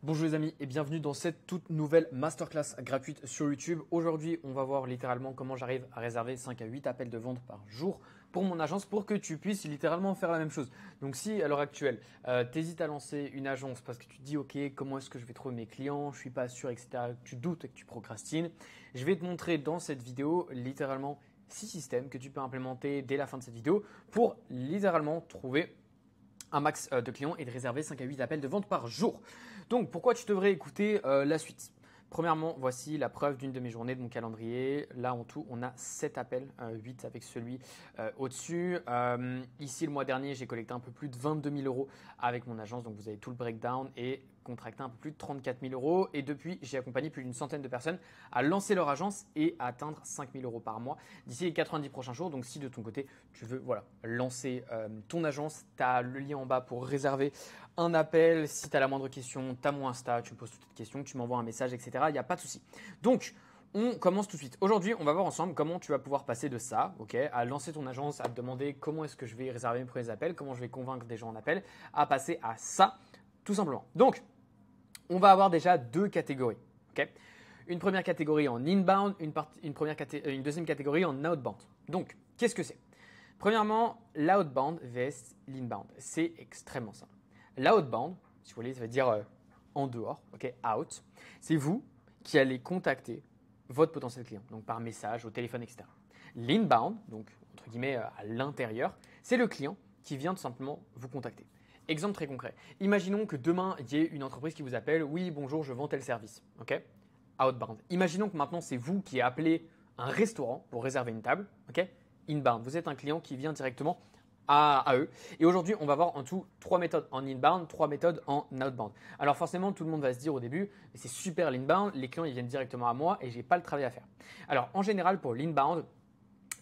Bonjour les amis et bienvenue dans cette toute nouvelle masterclass gratuite sur YouTube. Aujourd'hui, on va voir littéralement comment j'arrive à réserver 5 à 8 appels de vente par jour pour mon agence pour que tu puisses littéralement faire la même chose. Donc si à l'heure actuelle, tu hésites à lancer une agence parce que tu te dis ok, comment est-ce que je vais trouver mes clients, je ne suis pas sûr, etc., que tu doutes et que tu procrastines, je vais te montrer dans cette vidéo littéralement 6 systèmes que tu peux implémenter dès la fin de cette vidéo pour littéralement trouver un max de clients et de réserver 5 à 8 appels de vente par jour. Donc, pourquoi tu devrais écouter la suite? Premièrement, voici la preuve d'une de mes journées de mon calendrier. Là, en tout, on a 7 appels, 8 avec celui au-dessus. Ici, le mois dernier, j'ai collecté un peu plus de 22 000 euros avec mon agence. Donc, vous avez tout le breakdown et contracté un peu plus de 34 000 euros. Et depuis, j'ai accompagné plus d'une centaine de personnes à lancer leur agence et à atteindre 5 000 euros par mois d'ici les 90 prochains jours. Donc, si de ton côté, tu veux lancer ton agence, tu as le lien en bas pour réserver un appel. Si tu as la moindre question, tu as mon Insta, tu me poses toutes tes questions, tu m'envoies un message, etc. Il n'y a pas de souci. Donc, on commence tout de suite. Aujourd'hui, on va voir ensemble comment tu vas pouvoir passer de ça, à lancer ton agence, à te demander comment est-ce que je vais réserver mes premiers appels, comment je vais convaincre des gens en appel, à passer à ça, tout simplement. Donc, on va avoir déjà deux catégories. Une première catégorie en inbound, une deuxième catégorie en outbound. Donc, qu'est-ce que c'est? Premièrement, l'outbound vs l'inbound. C'est extrêmement simple. L'outbound, si vous voulez, ça veut dire en dehors, out. C'est vous qui allez contacter votre potentiel client, donc par message, au téléphone, etc. L'inbound, donc entre guillemets à l'intérieur, c'est le client qui vient tout simplement vous contacter. Exemple très concret. Imaginons que demain, il y ait une entreprise qui vous appelle. Oui, bonjour, je vends tel service. Outbound. Imaginons que maintenant, c'est vous qui appelez un restaurant pour réserver une table. Inbound. Vous êtes un client qui vient directement à eux. Et aujourd'hui, on va voir en tout 3 méthodes en inbound, 3 méthodes en outbound. Alors forcément, tout le monde va se dire au début, c'est super l'inbound, les clients ils viennent directement à moi et je n'ai pas le travail à faire. Alors en général, pour l'inbound,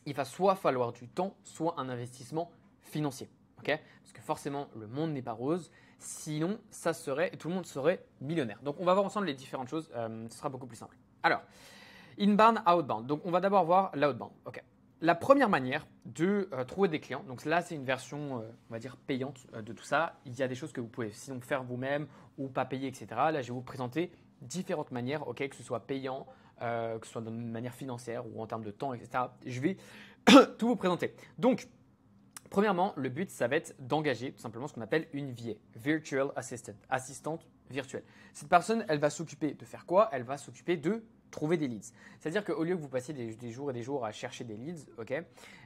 il va soit falloir du temps, soit un investissement financier. Parce que forcément, le monde n'est pas rose. Sinon, tout le monde serait millionnaire. Donc on va voir ensemble les différentes choses. Ce sera beaucoup plus simple. Alors, inbound, outbound. Donc on va d'abord voir l'outbound. La première manière de trouver des clients, donc là c'est une version on va dire payante de tout ça. Il y a des choses que vous pouvez sinon faire vous-même ou pas payer, etc. Là je vais vous présenter différentes manières, que ce soit payant, que ce soit de manière financière ou en termes de temps, etc. Je vais tout vous présenter. Donc premièrement, le but ça va être d'engager tout simplement ce qu'on appelle une VA, Virtual Assistant, assistante virtuelle. Cette personne, elle va s'occuper de faire quoi? Elle va s'occuper de trouver des leads. C'est-à-dire qu'au lieu que vous passiez des jours et des jours à chercher des leads,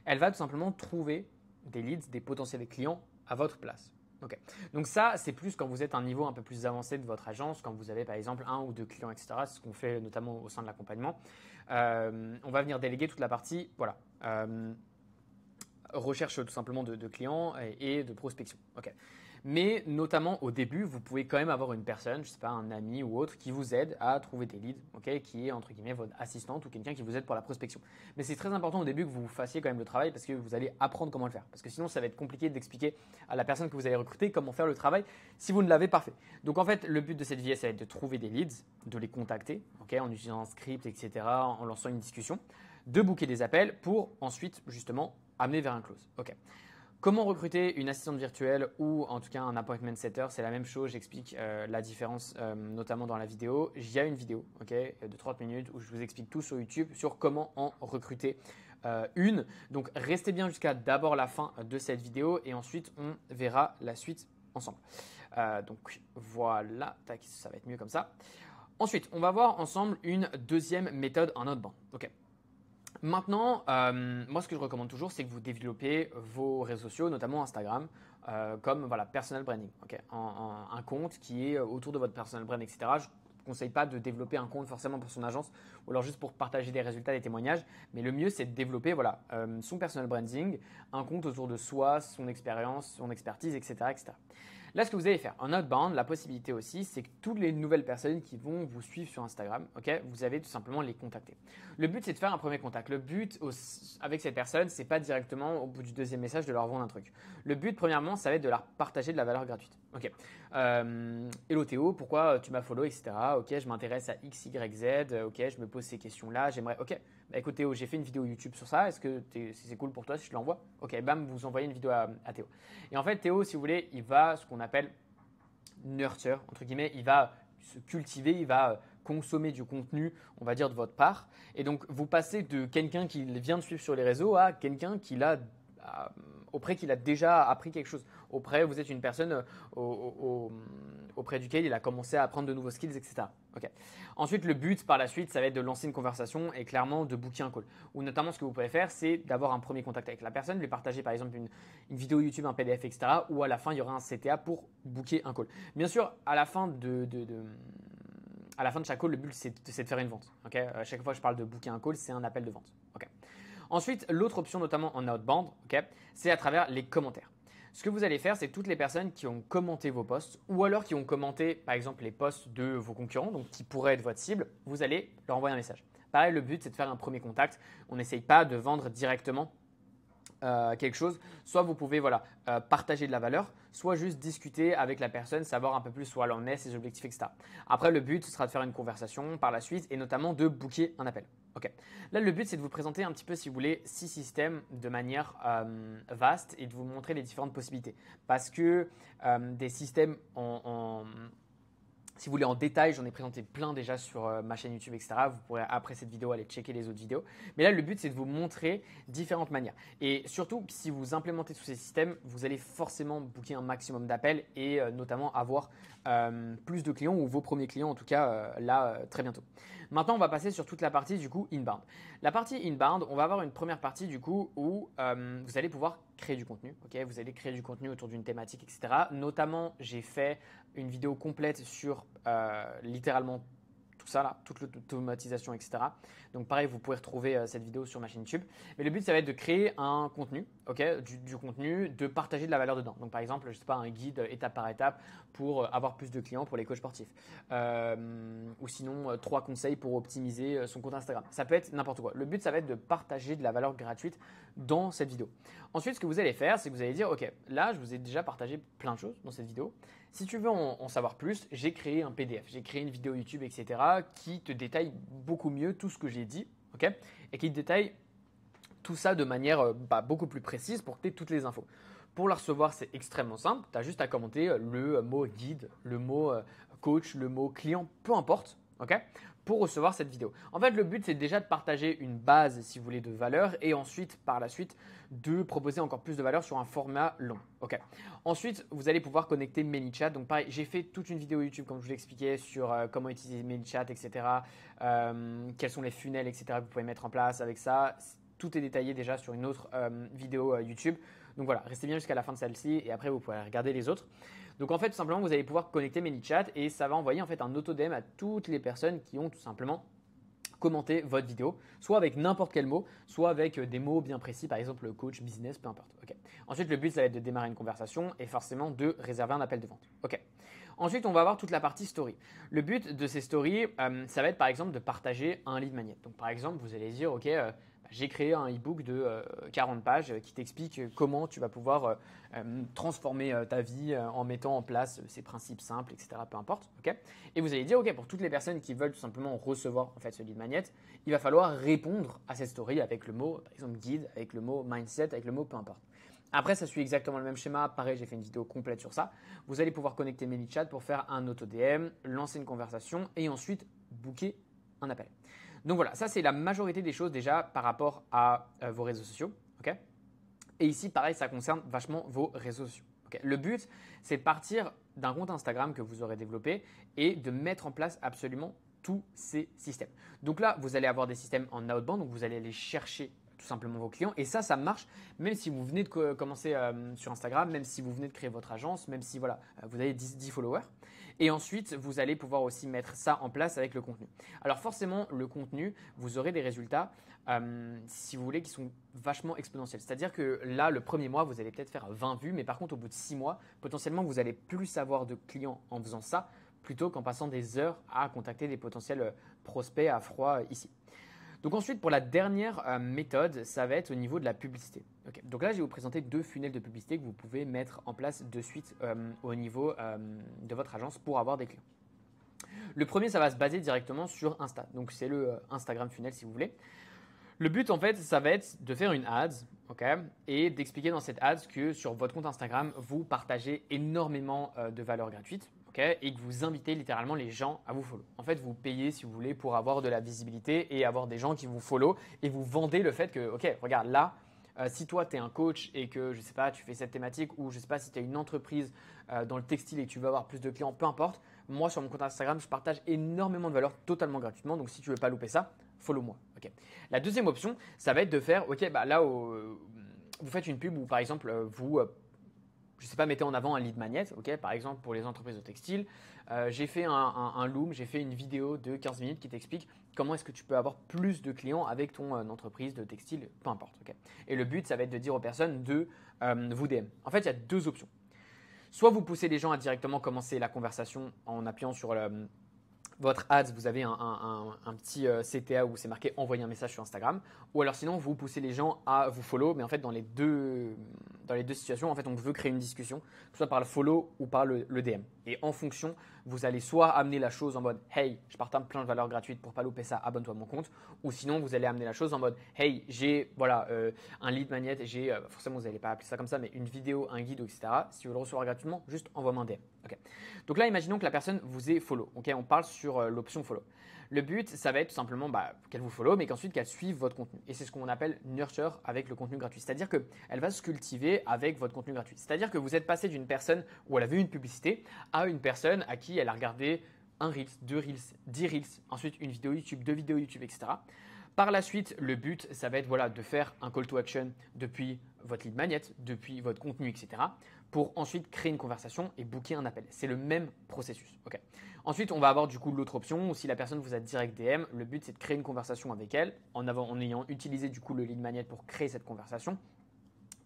elle va tout simplement trouver des leads, des potentiels clients à votre place. Donc ça, c'est plus quand vous êtes à un niveau un peu plus avancé de votre agence, quand vous avez par exemple 1 ou 2 clients, etc. C'est ce qu'on fait notamment au sein de l'accompagnement. On va venir déléguer toute la partie recherche tout simplement de clients et de prospection. Mais notamment au début, vous pouvez quand même avoir une personne, je ne sais pas, un ami ou autre, qui vous aide à trouver des leads, qui est entre guillemets votre assistante ou quelqu'un qui vous aide pour la prospection. Mais c'est très important au début que vous fassiez quand même le travail parce que vous allez apprendre comment le faire. Parce que sinon, ça va être compliqué d'expliquer à la personne que vous allez recruter comment faire le travail si vous ne l'avez pas fait. Donc en fait, le but de cette VS, ça va être de trouver des leads, de les contacter, en utilisant un script, etc., en lançant une discussion, de booker des appels pour ensuite justement amener vers un close. Comment recruter une assistante virtuelle ou en tout cas un appointment setter? C'est la même chose, j'explique la différence notamment dans la vidéo. Il y a une vidéo de 30 minutes où je vous explique tout sur YouTube sur comment en recruter une. Donc restez bien jusqu'à d'abord la fin de cette vidéo et ensuite on verra la suite ensemble. Donc voilà, tac, ça va être mieux comme ça. Ensuite, on va voir ensemble une deuxième méthode en outbound. Maintenant, moi, ce que je recommande toujours, c'est que vous développez vos réseaux sociaux, notamment Instagram, comme personal branding. Un compte qui est autour de votre personal brand, etc. Je ne conseille pas de développer un compte forcément pour son agence ou alors juste pour partager des résultats, des témoignages. Mais le mieux, c'est de développer son personal branding, un compte autour de soi, son expérience, son expertise, etc., etc. Là, ce que vous allez faire en outbound, la possibilité aussi, c'est que toutes les nouvelles personnes qui vont vous suivre sur Instagram, vous allez tout simplement les contacter. Le but, c'est de faire un premier contact. Le but avec cette personne, c'est pas directement au bout du deuxième message de leur vendre un truc. Le but, premièrement, ça va être de leur partager de la valeur gratuite. Hello Théo, pourquoi tu m'as follow, etc. Je m'intéresse à X, Y, Z. Je me pose ces questions-là. J'aimerais. Écoute Théo, j'ai fait une vidéo YouTube sur ça. Est-ce que c'est cool pour toi si je te l'envoie? Bam, vous envoyez une vidéo à Théo. Et en fait, Théo, si vous voulez, il va ce qu'on appelle nurture, entre guillemets, il va se cultiver, il va consommer du contenu, on va dire, de votre part. Et donc, vous passez de quelqu'un qui vient de suivre sur les réseaux à quelqu'un auprès qu'il a déjà appris quelque chose. Vous êtes une personne auprès duquel il a commencé à apprendre de nouveaux skills, etc. Okay. Ensuite, le but par la suite, ça va être de lancer une conversation et clairement de booker un call. Ou notamment, ce que vous pouvez faire, c'est d'avoir un premier contact avec la personne, lui partager par exemple une vidéo YouTube, un PDF, etc. Ou à la fin, il y aura un CTA pour booker un call. Bien sûr, à la fin de chaque call, le but, c'est de faire une vente. Okay. À chaque fois que je parle de booker un call, c'est un appel de vente. Okay. Ensuite, l'autre option, notamment en outbound, c'est à travers les commentaires. Ce que vous allez faire, c'est toutes les personnes qui ont commenté vos posts ou alors qui ont commenté, par exemple, les posts de vos concurrents, donc qui pourraient être votre cible, vous allez leur envoyer un message. Pareil, le but, c'est de faire un premier contact. On n'essaye pas de vendre directement quelque chose. Soit vous pouvez partager de la valeur, soit juste discuter avec la personne, savoir un peu plus où elle en est, ses objectifs, etc. Après, le but, ce sera de faire une conversation par la suite et notamment de booker un appel. Okay. Là, le but, c'est de vous présenter un petit peu, si vous voulez, 6 systèmes de manière vaste et de vous montrer les différentes possibilités. Parce que des systèmes si vous voulez en détail, j'en ai présenté plein déjà sur ma chaîne YouTube, etc. Vous pourrez après cette vidéo aller checker les autres vidéos. Mais là, le but, c'est de vous montrer différentes manières. Et surtout, si vous implémentez tous ces systèmes, vous allez forcément booker un maximum d'appels et notamment avoir plus de clients ou vos premiers clients, en tout cas très bientôt. Maintenant, on va passer sur toute la partie du coup inbound. La partie inbound, on va avoir une première partie du coup où vous allez pouvoir créer du contenu. Okay, vous allez créer du contenu autour d'une thématique, etc. Notamment, j'ai fait une vidéo complète sur littéralement tout ça là, toute l'automatisation, etc. Donc pareil, vous pouvez retrouver cette vidéo sur ma chaîne YouTube. Mais le but, ça va être de créer un contenu, okay, du contenu, de partager de la valeur dedans. Donc par exemple, je sais pas, un guide étape par étape pour avoir plus de clients pour les coachs sportifs. Ou sinon, 3 conseils pour optimiser son compte Instagram. Ça peut être n'importe quoi. Le but, ça va être de partager de la valeur gratuite dans cette vidéo. Ensuite, ce que vous allez faire, c'est que vous allez dire, ok, là, je vous ai déjà partagé plein de choses dans cette vidéo. Si tu veux en savoir plus, j'ai créé un PDF, j'ai créé une vidéo YouTube, etc. qui te détaille beaucoup mieux tout ce que j'ai dit, okay, et qui te détaille tout ça de manière beaucoup plus précise pour que tu aies toutes les infos. Pour la recevoir, c'est extrêmement simple. Tu as juste à commenter le mot guide, le mot coach, le mot client, peu importe, okay, pour recevoir cette vidéo. En fait, le but, c'est déjà de partager une base, si vous voulez, de valeur et ensuite, par la suite, de proposer encore plus de valeur sur un format long. Okay. Ensuite, vous allez pouvoir connecter ManyChat. Donc, pareil, j'ai fait toute une vidéo YouTube, comme je vous l'expliquais, sur comment utiliser ManyChat, etc. Quels sont les funnels, etc. que vous pouvez mettre en place avec ça. Tout est détaillé déjà sur une autre vidéo YouTube. Donc voilà, restez bien jusqu'à la fin de celle-ci et après, vous pourrez regarder les autres. Donc en fait, tout simplement, vous allez pouvoir connecter ManyChat et ça va envoyer en fait un auto-DM à toutes les personnes qui ont tout simplement commenté votre vidéo, soit avec n'importe quel mot, soit avec des mots bien précis, par exemple coach, business, peu importe. Okay. Ensuite, le but, ça va être de démarrer une conversation et forcément de réserver un appel de vente. Okay. Ensuite, on va avoir toute la partie story. Le but de ces stories, ça va être par exemple de partager un lead magnet. Donc par exemple, vous allez dire, ok, j'ai créé un e-book de 40 pages qui t'explique comment tu vas pouvoir transformer ta vie en mettant en place ces principes simples, etc. Peu importe. Okay, et vous allez dire, ok, pour toutes les personnes qui veulent tout simplement recevoir en fait, ce lead magnet, il va falloir répondre à cette story avec le mot, par exemple, guide, avec le mot mindset, avec le mot peu importe. Après, ça suit exactement le même schéma. Pareil, j'ai fait une vidéo complète sur ça. Vous allez pouvoir connecter ManyChat pour faire un auto-DM, lancer une conversation et ensuite booker un appel. Donc voilà, ça c'est la majorité des choses déjà par rapport à vos réseaux sociaux. Okay, et ici, pareil, ça concerne vachement vos réseaux sociaux. Okay, le but, c'est de partir d'un compte Instagram que vous aurez développé et de mettre en place absolument tous ces systèmes. Donc là, vous allez avoir des systèmes en outbound, donc vous allez aller chercher tout simplement vos clients. Et ça marche même si vous venez de commencer sur Instagram, même si vous venez de créer votre agence, même si voilà, vous avez 10 followers. Et ensuite, vous allez pouvoir aussi mettre ça en place avec le contenu. Alors forcément, le contenu, vous aurez des résultats, si vous voulez, qui sont vachement exponentiels. C'est-à-dire que là, le premier mois, vous allez peut-être faire 20 vues, mais par contre, au bout de 6 mois, potentiellement, vous allez plus avoir de clients en faisant ça, plutôt qu'en passant des heures à contacter des potentiels prospects à froid ici. Donc ensuite, pour la dernière méthode, ça va être au niveau de la publicité. Okay. Donc là, je vais vous présenter 2 funnels de publicité que vous pouvez mettre en place de suite au niveau de votre agence pour avoir des clients. Le premier, ça va se baser directement sur Insta. Donc c'est le Instagram funnel si vous voulez. Le but, en fait, ça va être de faire une ads, okay, et d'expliquer dans cette ads que sur votre compte Instagram, vous partagez énormément de valeurs gratuites. ok, et que vous invitez littéralement les gens à vous follow. En fait, vous payez si vous voulez pour avoir de la visibilité et avoir des gens qui vous follow et vous vendez le fait que, ok, regarde là, si toi tu es un coach et que je sais pas, tu fais cette thématique ou je sais pas si tu es une entreprise dans le textile et que tu veux avoir plus de clients, peu importe, moi sur mon compte Instagram, je partage énormément de valeur totalement gratuitement. Donc si tu veux pas louper ça, follow-moi. Ok. La deuxième option, ça va être de faire, ok, bah là, vous faites une pub où par exemple vous je ne sais pas, mettez en avant un lead magnet, ok, par exemple pour les entreprises de textile. J'ai fait un loom, j'ai fait une vidéo de 15 minutes qui t'explique comment est-ce que tu peux avoir plus de clients avec ton entreprise de textile, peu importe. Ok. Et le but, ça va être de dire aux personnes de vous DM. En fait, il y a deux options. Soit vous poussez les gens à directement commencer la conversation en appuyant sur votre ads, vous avez un petit CTA où c'est marqué envoyer un message sur Instagram. Ou alors sinon, vous poussez les gens à vous follow. Mais en fait, dans les deux situations, en fait, on veut créer une discussion, que ce soit par le follow ou par le DM. Et en fonction, vous allez soit amener la chose en mode hey, je partage plein de valeurs gratuites pour pas louper ça, abonne-toi à mon compte. Ou sinon, vous allez amener la chose en mode hey, j'ai voilà, un lead magnet, j'ai forcément, vous n'allez pas appeler ça comme ça, mais une vidéo, un guide, etc. Si vous le recevez gratuitement, juste envoie-moi un DM. Okay. Donc là, imaginons que la personne vous ait follow. Okay, on parle sur l'option follow. Le but, ça va être tout simplement qu'elle vous follow, mais qu'ensuite qu'elle suive votre contenu. Et c'est ce qu'on appelle nurture avec le contenu gratuit. C'est-à-dire qu'elle va se cultiver avec votre contenu gratuit. C'est-à-dire que vous êtes passé d'une personne où elle a vu une publicité à une personne à qui elle a regardé un Reels, 2 Reels, 10 Reels, ensuite une vidéo YouTube, 2 vidéos YouTube, etc. Par la suite, le but, ça va être de faire un call to action depuis votre lead magnet, depuis votre contenu, etc. pour ensuite créer une conversation et booker un appel. C'est le même processus. Okay. Ensuite, on va avoir du coup l'autre option où si la personne vous a direct DM, le but c'est de créer une conversation avec elle en ayant utilisé du coup le lead magnet pour créer cette conversation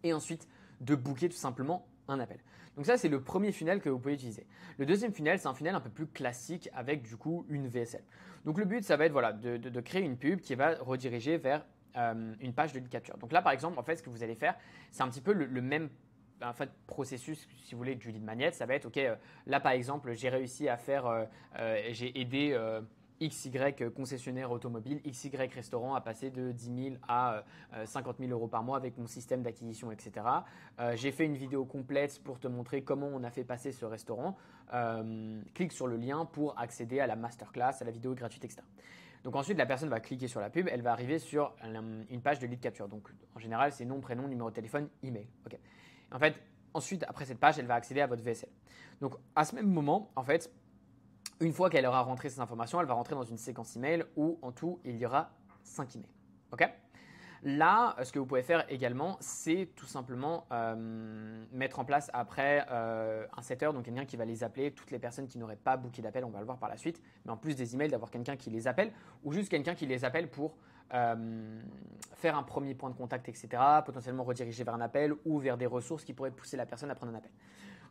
et ensuite de booker tout simplement un appel. Donc ça, c'est le premier funnel que vous pouvez utiliser. Le deuxième funnel, c'est un funnel un peu plus classique avec du coup une VSL. Donc le but, ça va être de créer une pub qui va rediriger vers une page de lead capture. Donc là, par exemple, en fait, ce que vous allez faire, c'est un petit peu le même processus, si vous voulez, du lead magnet. Ça va être, ok, là, par exemple, j'ai réussi à faire, j'ai aidé XY concessionnaire automobile, XY restaurant à passer de 10 000 à 50 000 euros par mois avec mon système d'acquisition, etc. J'ai fait une vidéo complète pour te montrer comment on a fait passer ce restaurant. Clique sur le lien pour accéder à la masterclass, à la vidéo gratuite, etc. Donc ensuite, la personne va cliquer sur la pub, elle va arriver sur une page de lead capture. Donc en général, c'est nom, prénom, numéro de téléphone, email. Okay. En fait, ensuite, après cette page, elle va accéder à votre VSL. Donc à ce même moment, en fait, une fois qu'elle aura rentré ces informations, elle va rentrer dans une séquence email où en tout, il y aura 5 emails. Ok. Là, ce que vous pouvez faire également, c'est tout simplement mettre en place après un setter, donc quelqu'un qui va les appeler, toutes les personnes qui n'auraient pas booké d'appel, on va le voir par la suite, mais en plus des emails, d'avoir quelqu'un qui les appelle ou juste quelqu'un qui les appelle pour faire un premier point de contact, etc., potentiellement rediriger vers un appel ou vers des ressources qui pourraient pousser la personne à prendre un appel.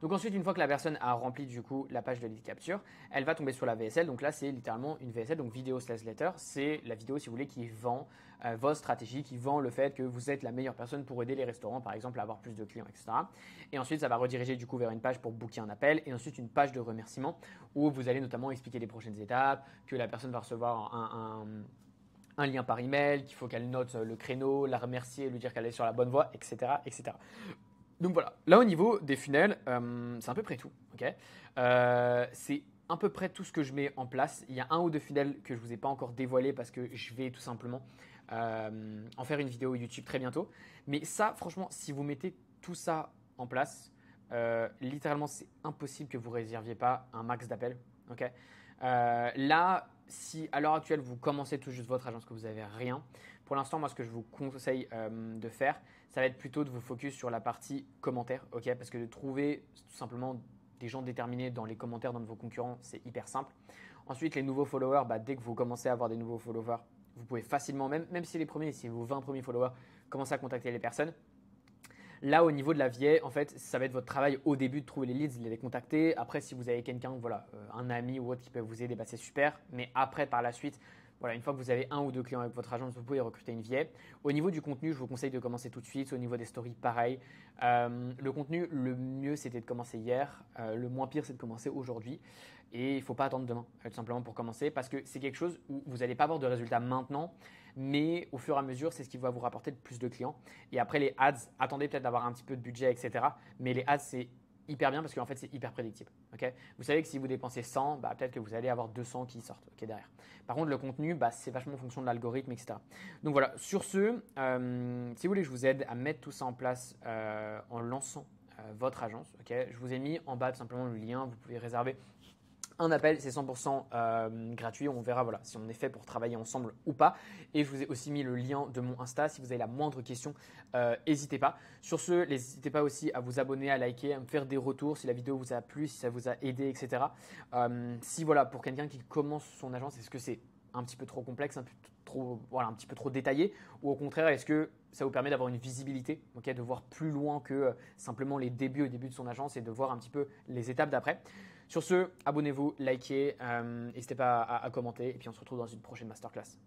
Donc ensuite, une fois que la personne a rempli du coup la page de lead capture, elle va tomber sur la VSL. Donc là, c'est littéralement une VSL, donc vidéo slash letter. C'est la vidéo, si vous voulez, qui vend votre stratégie, qui vend le fait que vous êtes la meilleure personne pour aider les restaurants, par exemple, à avoir plus de clients, etc. Et ensuite, ça va rediriger du coup vers une page pour booker un appel et ensuite une page de remerciement où vous allez notamment expliquer les prochaines étapes, que la personne va recevoir un lien par email, qu'il faut qu'elle note le créneau, la remercier, lui dire qu'elle est sur la bonne voie, etc., etc. Donc voilà, là au niveau des funnels, c'est à peu près tout. Okay, c'est à peu près tout ce que je mets en place. Il y a un ou deux funnels que je ne vous ai pas encore dévoilés parce que je vais tout simplement en faire une vidéo YouTube très bientôt. Mais ça, franchement, si vous mettez tout ça en place, littéralement, c'est impossible que vous ne réserviez pas un max d'appels. Okay, là, si à l'heure actuelle, vous commencez tout juste votre agence, que vous n'avez rien, pour l'instant, moi, ce que je vous conseille de faire, ça va être plutôt de vous focus sur la partie commentaires, okay, parce que de trouver tout simplement des gens déterminés dans les commentaires d'un de vos concurrents, c'est hyper simple. Ensuite, les nouveaux followers, dès que vous commencez à avoir des nouveaux followers, vous pouvez facilement, même si les premiers, si vos 20 premiers followers, commencez à contacter les personnes. Là, au niveau de la VA, en fait, ça va être votre travail au début de trouver les leads, de les contacter. Après, si vous avez quelqu'un, un ami ou autre qui peut vous aider, c'est super. Mais après, par la suite, une fois que vous avez un ou deux clients avec votre agence, vous pouvez recruter une VA. Au niveau du contenu, je vous conseille de commencer tout de suite. Au niveau des stories, pareil. Le contenu, le mieux, c'était de commencer hier. Le moins pire, c'est de commencer aujourd'hui. Et il ne faut pas attendre demain, tout simplement, pour commencer. Parce que c'est quelque chose où vous n'allez pas avoir de résultats maintenant. Mais au fur et à mesure, c'est ce qui va vous rapporter le plus de clients. Et après, les ads, attendez peut-être d'avoir un petit peu de budget, etc. Mais les ads, c'est hyper bien parce qu'en fait, c'est hyper prédictible. Okay, vous savez que si vous dépensez 100, peut-être que vous allez avoir 200 qui sortent derrière. Par contre, le contenu, c'est vachement en fonction de l'algorithme, etc. Donc voilà, sur ce, si vous voulez, je vous aide à mettre tout ça en place en lançant votre agence. Okay, je vous ai mis en bas tout simplement le lien, vous pouvez réserver un appel, c'est 100% gratuit. On verra si on est fait pour travailler ensemble ou pas. Et je vous ai aussi mis le lien de mon Insta. Si vous avez la moindre question, n'hésitez pas. Sur ce, n'hésitez pas aussi à vous abonner, à liker, à me faire des retours si la vidéo vous a plu, si ça vous a aidé, etc. Si pour quelqu'un qui commence son agence, est-ce que c'est un petit peu trop complexe, un petit peu trop détaillé, ou au contraire, est-ce que ça vous permet d'avoir une visibilité, de voir plus loin que simplement les débuts au début de son agence et de voir un petit peu les étapes d'après. Sur ce, abonnez-vous, likez, n'hésitez pas à commenter et puis on se retrouve dans une prochaine masterclass.